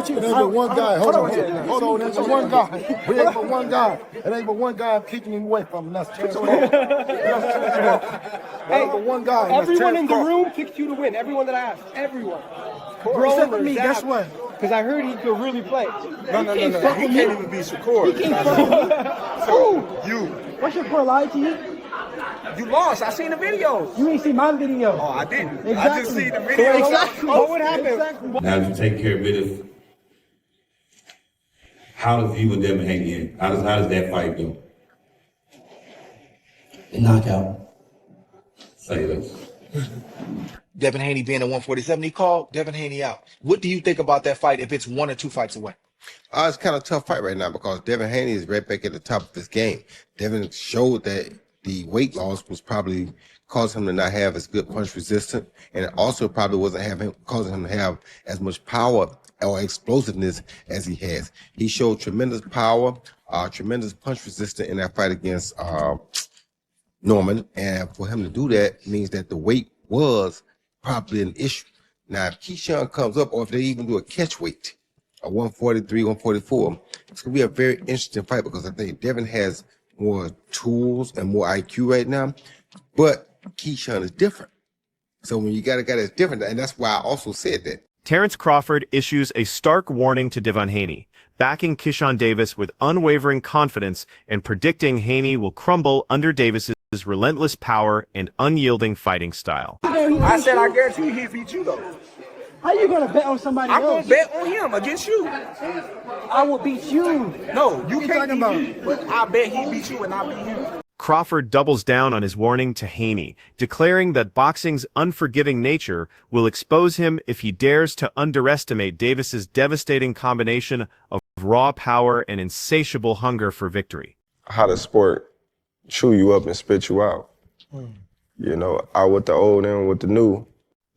It ain't but one guy. Hold on. It ain't but one guy. We ain't but one guy. It ain't but one guy kicking him away from him. That's Terence Crawford. Hey, but one guy. Everyone in the room picked you to win. Everyone that I asked. Everyone. Except for me, guess what? Because I heard he could really play. No. He can't even be Shakur. He can't fuck So, you. What's Shakur lied to you? You lost. I seen the video. You ain't seen my video. Oh, I didn't. Exactly. I just seen the video. Exactly. What would happen? Exactly. Now that you take care of business, how does you and Devin Haney in? How does that fight go? Knockout. Say this. Devin Haney being at 147, he called Devin Haney out. What do you think about that fight if it's 1 or 2 fights away? It's kind of a tough fight right now because Devin Haney is right back at the top of this game. Devin showed that the weight loss was probably causing him to not have as good punch resistance, and it also probably wasn't causing him to have as much power or explosiveness as he has. He showed tremendous power, tremendous punch resistance in that fight against Norman, and for him to do that means that the weight was probably an issue. Now, if Keyshawn comes up, or if they even do a catch weight, a 143, 144, it's going to be a very interesting fight because I think Devin has more tools and more IQ right now, but Keyshawn is different. So when you got a guy that's different, and that's why I also said that. Terence Crawford issues a stark warning to Devin Haney, backing Keyshawn Davis with unwavering confidence and predicting Haney will crumble under Davis's relentless power and unyielding fighting style. I said I guarantee he'll beat you though. How you gonna bet on somebody I'm else? gonna bet on him against you. I will beat you. No, you can't beat me, but I bet he beat you and I beat him. Crawford doubles down on his warning to Haney, declaring that boxing's unforgiving nature will expose him if he dares to underestimate Davis's devastating combination of raw power and insatiable hunger for victory. How the sport chew you up and spit you out. You know, out with the old and with the new.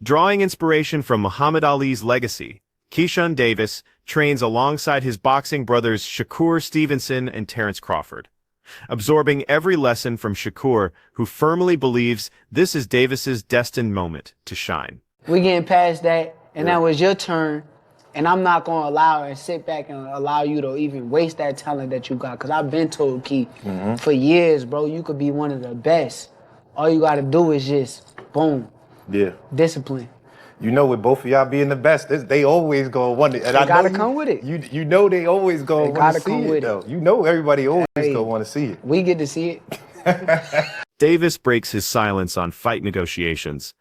Drawing inspiration from Muhammad Ali's legacy, Keyshawn Davis trains alongside his boxing brothers Shakur Stevenson and Terence Crawford, absorbing every lesson from Shakur, who firmly believes this is Davis's destined moment to shine. We getting past that, and that was your turn, and I'm not going to allow and sit back and allow you to even waste that talent that you got, because I've been told, Key, for years, bro, you could be one of the best. All you got to do is just, boom. Yeah. Discipline. You know, with both of y'all being the best, they always gonna want it. And they gotta come with it. You know they always gonna want to see it, though. You know everybody always gonna want to see it. We get to see it. Davis breaks his silence on fight negotiations,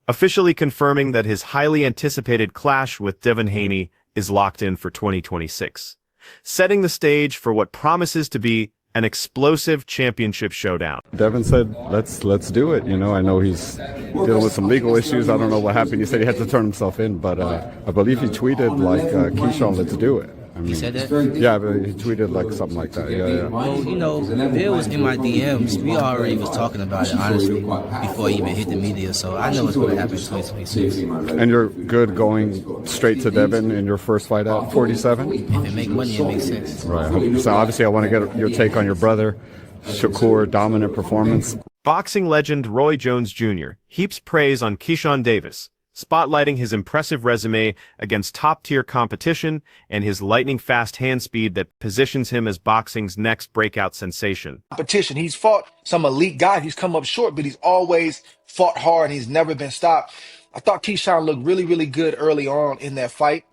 officially confirming that his highly anticipated clash with Devin Haney is locked in for 2026, setting the stage for what promises to be an explosive championship showdown. Devin said, let's do it. You know, I know he's dealing with some legal issues. I don't know what happened. He said he had to turn himself in, but I believe he tweeted like, Keyshawn, let's do it. I mean, he said that? Yeah, but he tweeted like something like that. Yeah. Well, you know, Bill was in my DMs. We already was talking about it, honestly, before he even hit the media. So I know it's going to happen in 2026. And you're good going straight to Devin in your first fight at 47? If it make money, it makes sense. Right. So obviously I want to get your take on your brother, Shakur, dominant performance. Boxing legend Roy Jones Jr. heaps praise on Keyshawn Davis, spotlighting his impressive resume against top-tier competition and his lightning-fast hand speed that positions him as boxing's next breakout sensation. Competition. He's fought some elite guys. He's come up short, but he's always fought hard. He's never been stopped. I thought Keyshawn looked really, really good early on in that fight.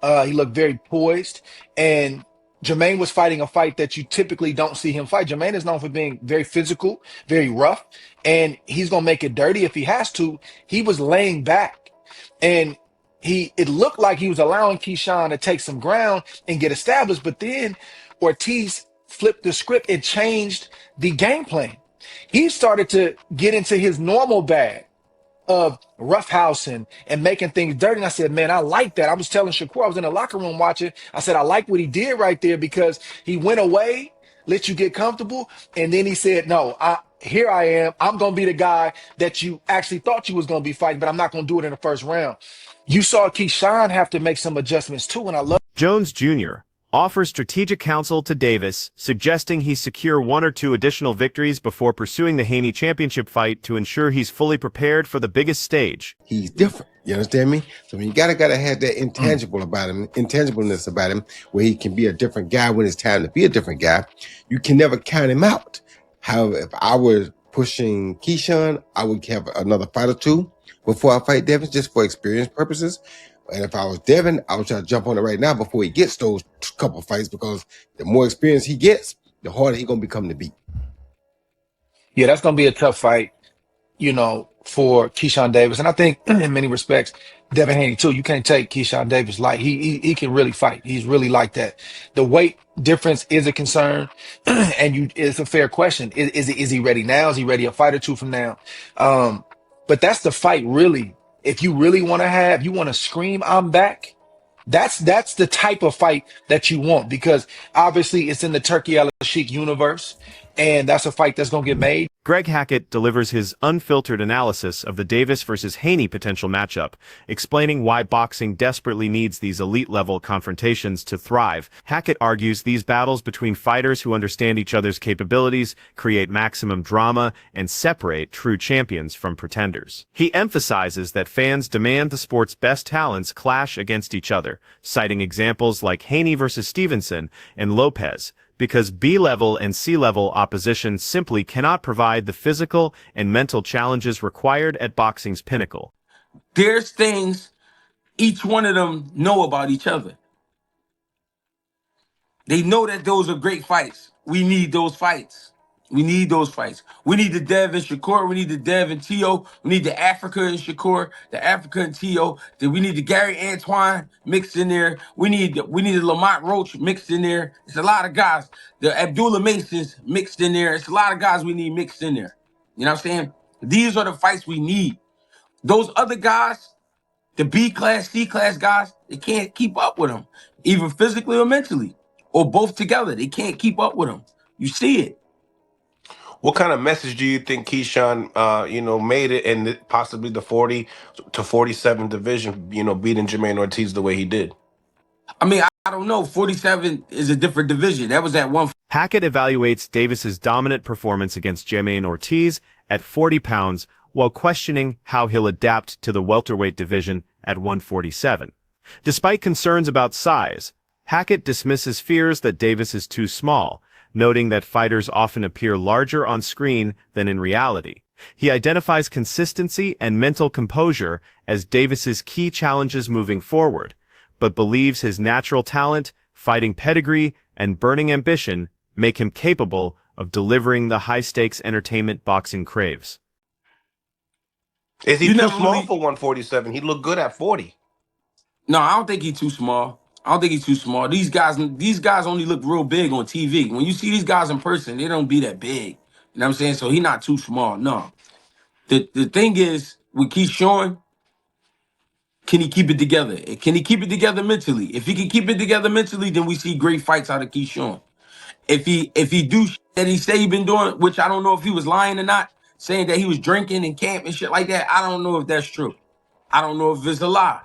He looked very poised, and Jermaine was fighting a fight that you typically don't see him fight. Jermaine is known for being very physical, very rough, and he's going to make it dirty if he has to. He was laying back. And it looked like he was allowing Keyshawn to take some ground and get established, but then Ortiz flipped the script and changed the game plan. He started to get into his normal bag of roughhousing and making things dirty. And I said, man, I like that. I was telling Shakur, I was in the locker room watching. I said, I like what he did right there because he went away, let you get comfortable, and then he said, no, here I am. I'm going to be the guy that you actually thought you was going to be fighting, but I'm not going to do it in the first round. You saw Keyshawn have to make some adjustments too, and I love Jones Jr., offers strategic counsel to Davis, suggesting he secure 1 or 2 additional victories before pursuing the Haney championship fight to ensure he's fully prepared for the biggest stage. He's different. You understand me? So when you gotta have that intangibleness about him, where he can be a different guy when it's time to be a different guy. You can never count him out. However, if I were pushing Keyshawn, I would have another fight or 2 before I fight Devin, just for experience purposes. And if I was Devin, I would try to jump on it right now before he gets those couple fights, because the more experience he gets, the harder he's gonna become to beat. Yeah, that's going to be a tough fight, you know, for Keyshawn Davis. And I think in many respects, Devin Haney too. You can't take Keyshawn Davis light. He can really fight. He's really like that. The weight difference is a concern, and it's a fair question. Is he ready now? Is he ready a fight or 2 from now? But that's the fight, really. If you really want to you want to scream, "I'm back." That's the type of fight that you want, because obviously it's in the Turkey Al-Sheikh universe, and that's a fight that's going to get made. Greg Hackett delivers his unfiltered analysis of the Davis versus Haney potential matchup, explaining why boxing desperately needs these elite-level confrontations to thrive. Hackett argues these battles between fighters who understand each other's capabilities create maximum drama and separate true champions from pretenders. He emphasizes that fans demand the sport's best talents clash against each other, citing examples like Haney versus Stevenson and Lopez, because B-level and C-level opposition simply cannot provide the physical and mental challenges required at boxing's pinnacle. There's things each one of them know about each other. They know that those are great fights. We need those fights. We need those fights. We need the Dev and Shakur. We need the Dev and Tio. We need the Africa and Shakur, the Africa and Tio. Then we need the Gary Antoine mixed in there. We need the Lamont Roach mixed in there. It's a lot of guys. The Abdullah Masons mixed in there. It's a lot of guys we need mixed in there. You know what I'm saying? These are the fights we need. Those other guys, the B-class, C-class guys, they can't keep up with them, either physically or mentally, or both together. They can't keep up with them. You see it. What kind of message do you think Keyshawn, made it in possibly the 40 to 47 division, beating Jermaine Ortiz the way he did? I mean, I don't know. 47 is a different division. That was at one. Hackett evaluates Davis's dominant performance against Jermaine Ortiz at 40 pounds while questioning how he'll adapt to the welterweight division at 147. Despite concerns about size, Hackett dismisses fears that Davis is too small, noting that fighters often appear larger on screen than in reality. He identifies consistency and mental composure as Davis's key challenges moving forward, but believes his natural talent, fighting pedigree, and burning ambition make him capable of delivering the high-stakes entertainment boxing craves. Is he too small for 147? He looked good at 40. No, I don't think he's too small. I don't think he's too small. These guys only look real big on TV. When you see these guys in person, they don't be that big. You know what I'm saying? So he's not too small. No. The thing is, with Keyshawn, can he keep it together? Can he keep it together mentally? If he can keep it together mentally, then we see great fights out of Keyshawn. If he do that he say he been doing, which I don't know if he was lying or not, saying that he was drinking and camp and shit like that, I don't know if that's true. I don't know if it's a lie.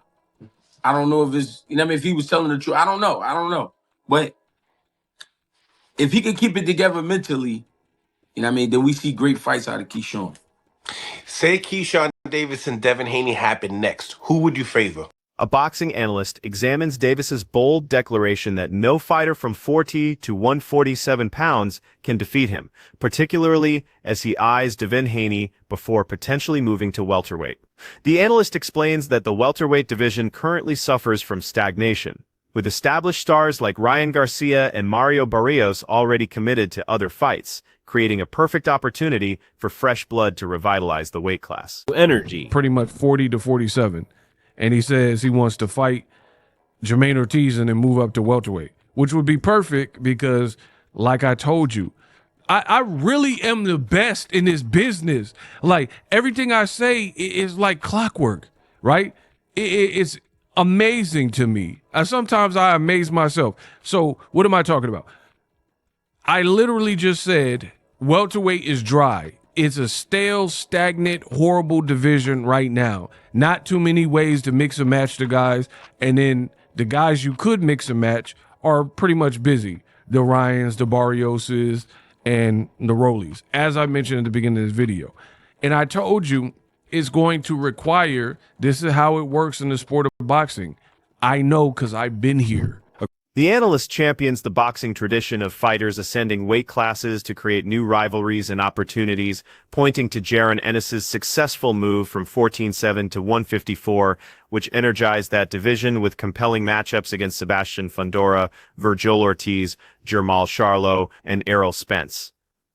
I don't know if it's, if he was telling the truth. I don't know. But if he can keep it together mentally, then we see great fights out of Keyshawn. Say Keyshawn Davis and Devin Haney happen next. Who would you favor? A boxing analyst examines Davis's bold declaration that no fighter from 40 to 147 pounds can defeat him, particularly as he eyes Devin Haney before potentially moving to welterweight. The analyst explains that the welterweight division currently suffers from stagnation, with established stars like Ryan Garcia and Mario Barrios already committed to other fights, creating a perfect opportunity for fresh blood to revitalize the weight class. Energy. Pretty much 40 to 47. And he says he wants to fight Jermaine Ortiz and then move up to welterweight, which would be perfect because, like I told you, I really am the best in this business. Like, everything I say is like clockwork, right? It's amazing to me. Sometimes I amaze myself. So what am I talking about? I literally just said welterweight is dry. It's a stale, stagnant, horrible division right now. Not too many ways to mix and match the guys. And then the guys you could mix and match are pretty much busy. The Ryans, the Barrioses, and the Rollies, as I mentioned at the beginning of this video. And I told you it's going to require, this is how it works in the sport of boxing. I know because I've been here. The analyst champions the boxing tradition of fighters ascending weight classes to create new rivalries and opportunities, pointing to Jaron Ennis's successful move from 14-7 to 154, which energized that division with compelling matchups against Sebastian Fundora, Virgil Ortiz, Jermall Charlo, and Errol Spence.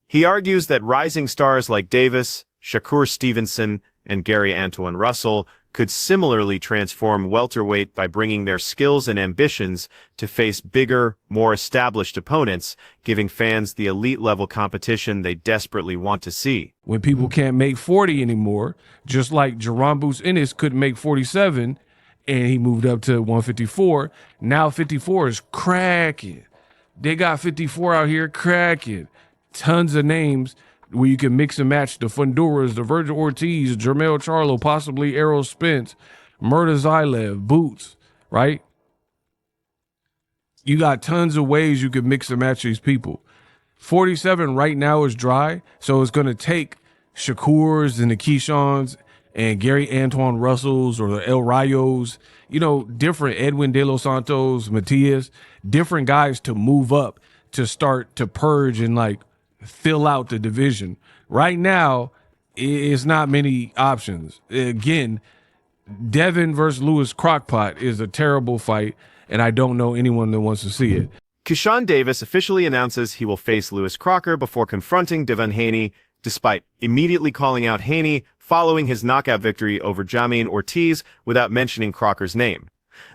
He argues that rising stars like Davis, Shakur Stevenson, and Gary Antoine Russell could similarly transform welterweight by bringing their skills and ambitions to face bigger, more established opponents, giving fans the elite-level competition they desperately want to see. When people can't make 40 anymore, just like Jermall Ennis couldn't make 47, and he moved up to 154, now 54 is cracking. They got 54 out here cracking. Tons of names where you can mix and match the Funduras, the Virgil Ortiz, Jermall Charlo, possibly Errol Spence, Murtazaev, Boots, right? You got tons of ways you can mix and match these people. 47 right now is dry, so it's going to take Shakur's and the Keyshawns and Gary Antoine Russells or the El Rayos, you know, different Edwin De Los Santos, Matias, different guys to move up to start to purge and like fill out the division. Right now, it's not many options. Again, Devin versus Louis Crockpot is a terrible fight, and I don't know anyone that wants to see it. Keyshawn Davis officially announces he will face Lewis Crocker before confronting Devin Haney, despite immediately calling out Haney following his knockout victory over Jamaine Ortiz without mentioning Crocker's name.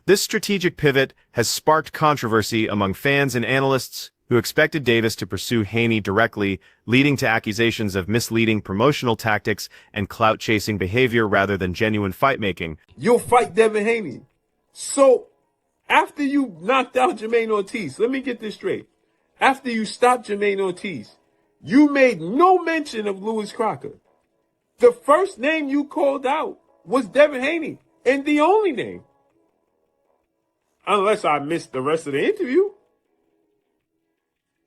This strategic pivot has sparked controversy among fans and analysts who expected Davis to pursue Haney directly, leading to accusations of misleading promotional tactics and clout-chasing behavior rather than genuine fight-making. You'll fight Devin Haney. So, after you knocked out Jamaine Ortiz, let me get this straight. After you stopped Jamaine Ortiz, you made no mention of Louis Crocker. The first name you called out was Devin Haney, and the only name. Unless I missed the rest of the interview.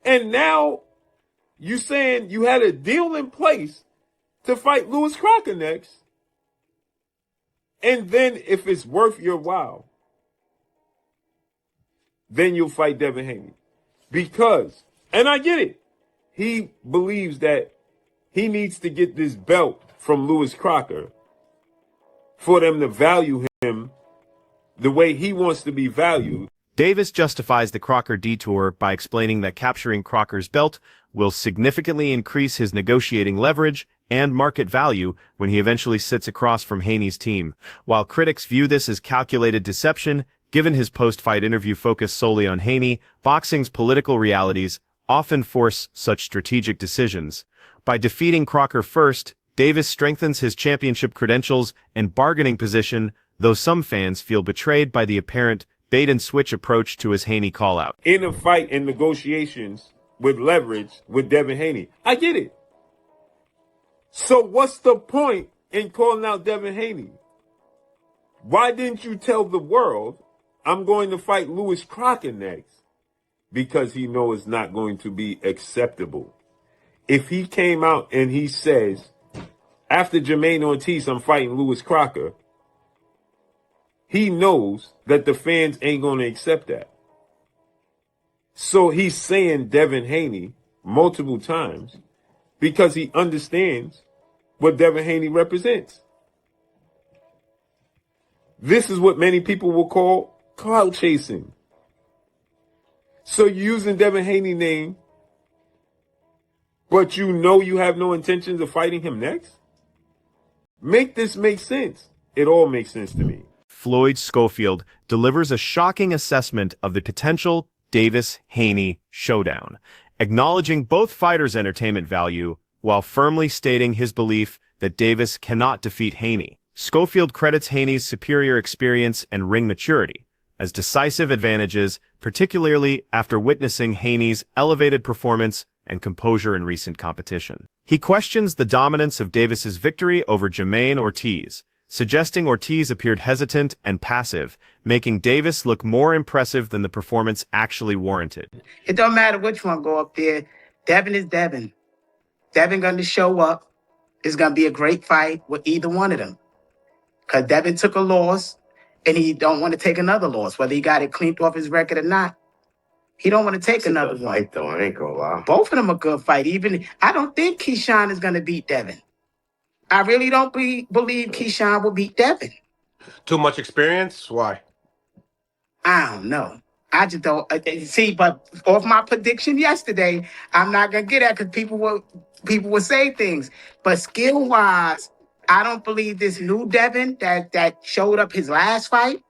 And now you saying you had a deal in place to fight Louis Crocker next. And then if it's worth your while, then you'll fight Devin Haney. Because, and I get it, he believes that he needs to get this belt from Louis Crocker for them to value him the way he wants to be valued. Davis justifies the Crocker detour by explaining that capturing Crocker's belt will significantly increase his negotiating leverage and market value when he eventually sits across from Haney's team. While critics view this as calculated deception, given his post-fight interview focused solely on Haney, boxing's political realities often force such strategic decisions. By defeating Crocker first, Davis strengthens his championship credentials and bargaining position, though some fans feel betrayed by the apparent bait-and-switch approach to his Haney call-out. In a fight and negotiations with leverage with Devin Haney. I get it. So what's the point in calling out Devin Haney? Why didn't you tell the world, I'm going to fight Louis Crocker next? Because he knows it's not going to be acceptable. If he came out and he says, after Jamaine Ortiz, I'm fighting Louis Crocker, he knows that the fans ain't going to accept that. So he's saying Devin Haney multiple times because he understands what Devin Haney represents. This is what many people will call clout chasing. So you're using Devin Haney's name, but you know you have no intentions of fighting him next? Make this make sense. It all makes sense to me. Floyd Schofield delivers a shocking assessment of the potential Davis-Haney showdown, acknowledging both fighters' entertainment value while firmly stating his belief that Davis cannot defeat Haney. Schofield credits Haney's superior experience and ring maturity as decisive advantages, particularly after witnessing Haney's elevated performance and composure in recent competition. He questions the dominance of Davis's victory over Jamaine Ortiz, suggesting Ortiz appeared hesitant and passive, making Davis look more impressive than the performance actually warranted. It don't matter which one go up there. Devin is Devin. Devin going to show up. It's going to be a great fight with either one of them. Because Devin took a loss, and he don't want to take another loss, whether he got it cleaned off his record or not. He don't want to take another one. Fight, though. I ain't gonna lie. Both of them are good fight. I don't think Keyshawn is going to beat Devin. I really don't believe Keyshawn will beat Devin. Too much experience? Why? I don't know. I just don't see. But off my prediction yesterday, I'm not gonna get that because people will say things. But skill wise, I don't believe this new Devin that showed up his last fight.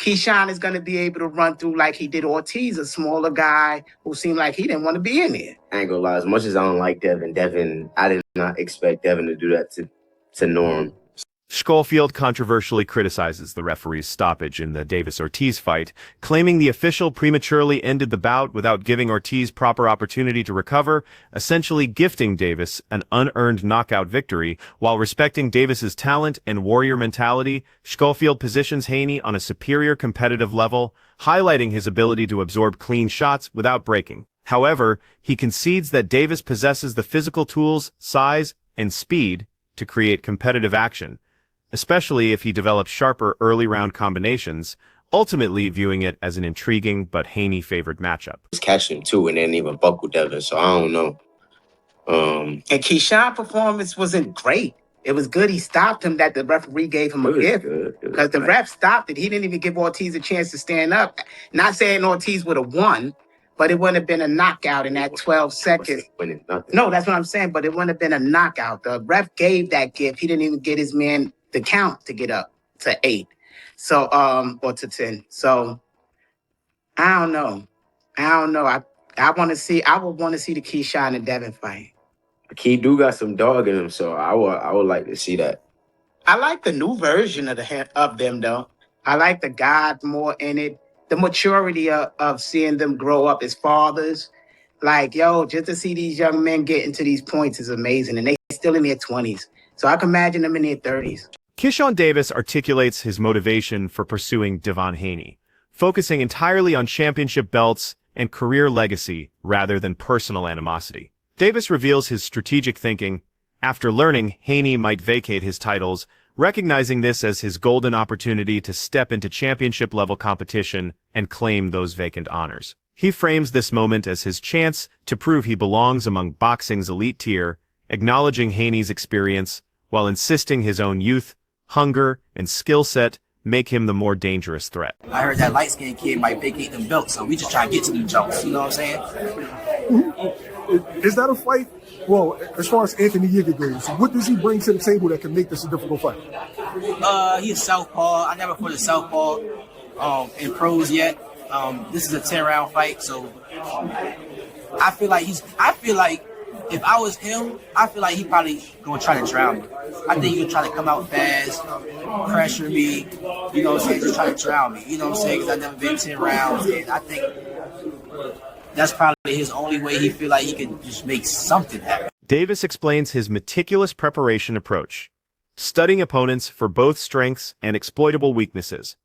Keyshawn is gonna be able to run through like he did Ortiz, a smaller guy who seemed like he didn't want to be in there. I ain't gonna lie. As much as I don't like Devin, I did not expect Devin to do that to Norm. Schofield controversially criticizes the referee's stoppage in the Davis-Ortiz fight, claiming the official prematurely ended the bout without giving Ortiz proper opportunity to recover, essentially gifting Davis an unearned knockout victory. While respecting Davis's talent and warrior mentality, Schofield positions Haney on a superior competitive level, highlighting his ability to absorb clean shots without breaking. However, he concedes that Davis possesses the physical tools, size, and speed to create competitive action, especially if he develops sharper early-round combinations, ultimately viewing it as an intriguing but Haney-favored matchup. He's catching him too and didn't even buckle Devin, so I don't know. And Keyshawn's performance wasn't great. It was good he stopped him, that the referee gave him a gift. Because the ref stopped it. He didn't even give Ortiz a chance to stand up. Not saying Ortiz would have won, but it wouldn't have been a knockout in that 12 seconds. No, that's what I'm saying, but it wouldn't have been a knockout. The ref gave that gift. He didn't even get his man the count to get up to 8. So, or to 10. So, I don't know. I would want to see the Keyshawn and Devin fight. Key do got some dog in him, so I would like to see that. I like the new version of them, though. I like the God more in it. The maturity of seeing them grow up as fathers. Like, just to see these young men get into these points is amazing. And they still in their 20s. So I can imagine them in their 30s. Keyshawn Davis articulates his motivation for pursuing Devin Haney, focusing entirely on championship belts and career legacy rather than personal animosity. Davis reveals his strategic thinking after learning Haney might vacate his titles, recognizing this as his golden opportunity to step into championship-level competition and claim those vacant honors. He frames this moment as his chance to prove he belongs among boxing's elite tier, acknowledging Haney's experience while insisting his own youth, hunger, and skill set make him the more dangerous threat. I heard that light-skinned kid might vacate them belts, so we just try to get to them jumps, you know what I'm saying? Is that a fight? Well, as far as Anthony Yiga goes, what does he bring to the table that can make this a difficult fight? He's a southpaw. I never fought a southpaw in pros yet. This is a 10-round fight, so I feel like if I was him, I feel like he probably gonna try to drown me. I think he gonna try to come out fast, pressure me, you know what I'm saying, just try to drown me, you know what I'm saying, because I've never been 10 rounds, and I think that's probably his only way he feel like he can just make something happen. Davis explains his meticulous preparation approach, studying opponents for both strengths and exploitable weaknesses,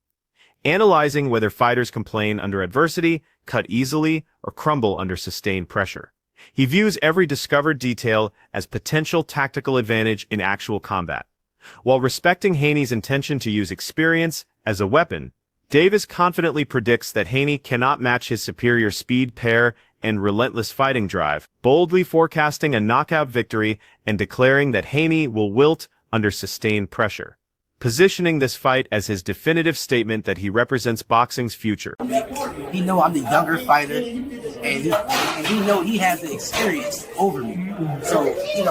analyzing whether fighters complain under adversity, cut easily, or crumble under sustained pressure. He views every discovered detail as potential tactical advantage in actual combat. While respecting Haney's intention to use experience as a weapon, Davis confidently predicts that Haney cannot match his superior speed, pair, and relentless fighting drive, boldly forecasting a knockout victory and declaring that Haney will wilt under sustained pressure, positioning this fight as his definitive statement that he represents boxing's future. He know I'm the younger fighter, and he know he has the experience over me. So,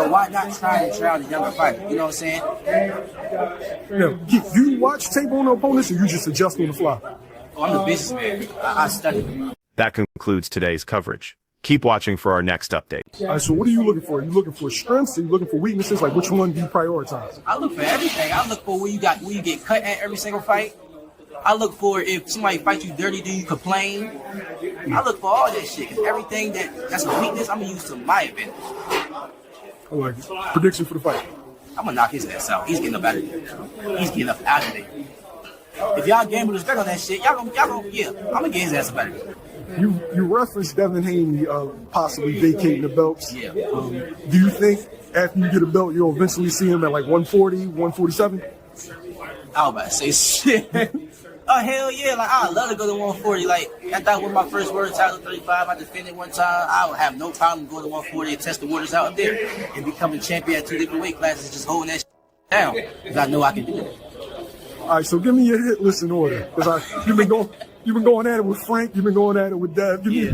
why not try to drown the younger fighter? You know what I'm saying? Yeah. Do you watch tape on the opponents, or you just adjust on the fly? Oh, I'm the businessman. I study. That concludes today's coverage. Keep watching for our next update. All right, so what are you looking for? Are you looking for strengths? Are you looking for weaknesses? Like, which one do you prioritize? I look for everything. I look for where you get cut at every single fight. I look for if somebody fights you dirty, do you complain? I look for all that shit, because everything that's a weakness, I'm going to use to my advantage. I like it. Prediction for the fight? I'm gonna knock his ass out. He's getting up out of there. He's getting up out of there. If y'all gamble respect on that shit, y'all gonna, yeah, I'm gonna get his ass up out of there. You referenced Devin Haney possibly vacating the belts. Yeah. Do you think after you get a belt, you'll eventually see him at like 140, 147? I was about to say shit. Oh, hell yeah. Like, I'd love to go to 140. Like, I thought with my first world title 35, I defended one time. I would have no problem going to 140 and test the waters out there and becoming champion at 2 different weight classes, just holding that shit down. Because I know I can do it. All right, so give me your hit list in order. Because you've been going at it with Frank. You've been going at it with Dev. Give me